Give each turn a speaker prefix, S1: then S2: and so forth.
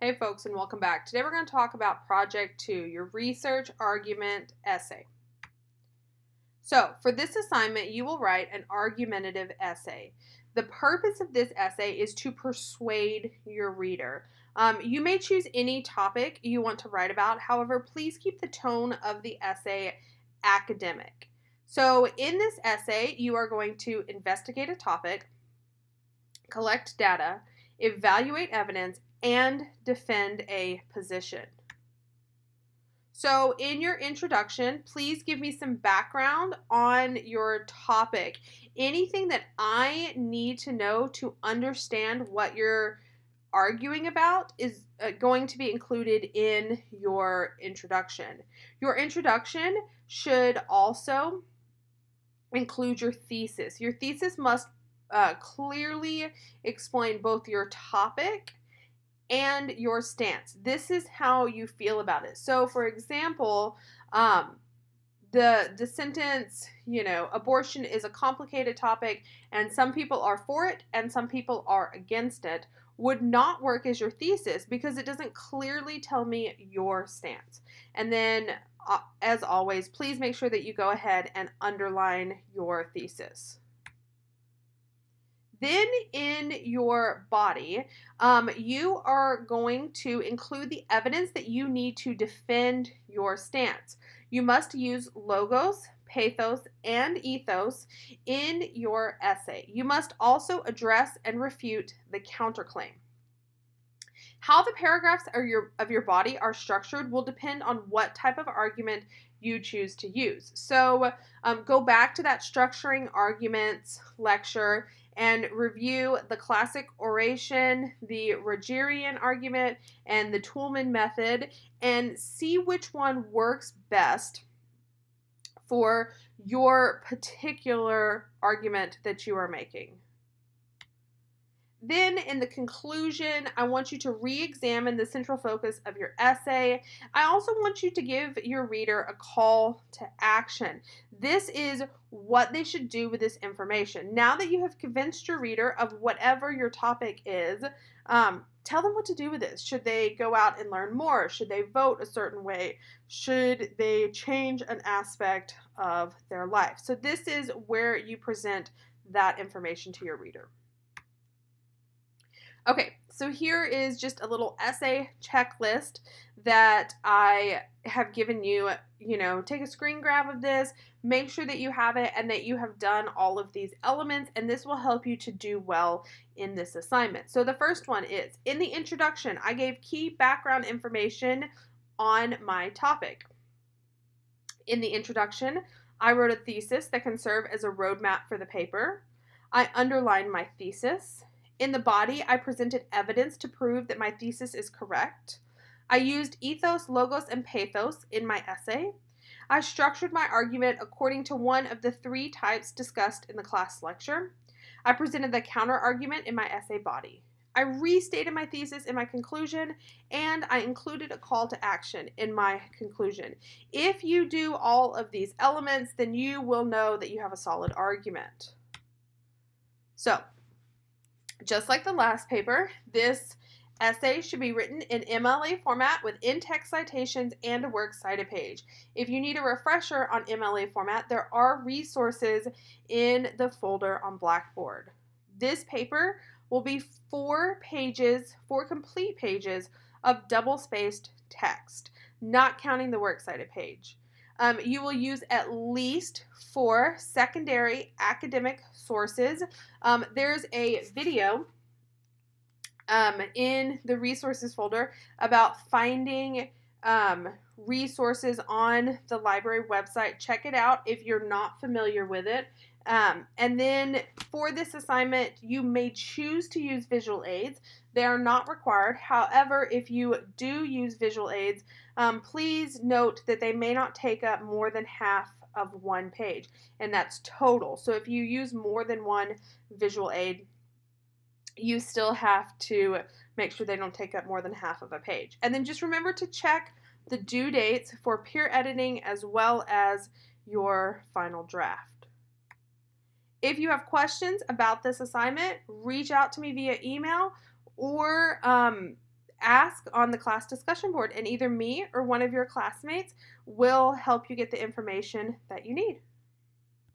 S1: Hey folks, and welcome back. Today we're going to talk about Project 2, your research argument essay. So, for this assignment, you will write an argumentative essay. The purpose of this essay is to persuade your reader. You may choose any topic you want to write about. However, please keep the tone of the essay academic. So, in this essay, you are going to investigate a topic, collect data, evaluate evidence, and defend a position. So, in your introduction, please give me some background on your topic. Anything that I need to know to understand what you're arguing about is going to be included in your introduction. Your introduction should also include your thesis. Your thesis must clearly explain both your topic and your stance. This is how you feel about it. So, for example, the sentence, abortion is a complicated topic, and some people are for it and some people are against it, would not work as your thesis because it doesn't clearly tell me your stance. And then, as always, please make sure that you go ahead and underline your thesis. Then in your body, you are going to include the evidence that you need to defend your stance. You must use logos, pathos, and ethos in your essay. You must also address and refute the counterclaim. How the paragraphs of your body are structured will depend on what type of argument you choose to use. So go back to that structuring arguments lecture and review the classic oration, the Rogerian argument, and the Toulmin method, and see which one works best for your particular argument that you are making. Then, in the conclusion, I want you to re-examine the central focus of your essay. I also want you to give your reader a call to action. This is what they should do with this information. Now that you have convinced your reader of whatever your topic is, tell them what to do with this. Should they go out and learn more? Should they vote a certain way? Should they change an aspect of their life? So this is where you present that information to your reader. Okay, so here is just a little essay checklist that I have given you. Take a screen grab of this, make sure that you have it and that you have done all of these elements, and this will help you to do well in this assignment. So the first one is, in the introduction, I gave key background information on my topic. In the introduction, I wrote a thesis that can serve as a roadmap for the paper. I underlined my thesis. In the body, I presented evidence to prove that my thesis is correct. I used ethos, logos, and pathos in my essay. I structured my argument according to one of the 3 types discussed in the class lecture. I presented the counter argument in my essay body. I restated my thesis in my conclusion, and I included a call to action in my conclusion. If you do all of these elements, then you will know that you have a solid argument. So, just like the last paper, this essay should be written in MLA format with in-text citations and a works cited page. If you need a refresher on MLA format, there are resources in the folder on Blackboard. This paper will be 4 complete pages of double-spaced text, not counting the works cited page. You will use at least 4 secondary academic sources. There's a video in the resources folder about finding resources on the library website. Check it out if you're not familiar with it. And then for this assignment, you may choose to use visual aids. They are not required. However, if you do use visual aids, please note that they may not take up more than half of 1 page, and that's total. So if you use more than 1 visual aid, you still have to make sure they don't take up more than half of a page. And then just remember to check the due dates for peer editing as well as your final draft. If you have questions about this assignment, reach out to me via email or ask on the class discussion board, and either me or one of your classmates will help you get the information that you need.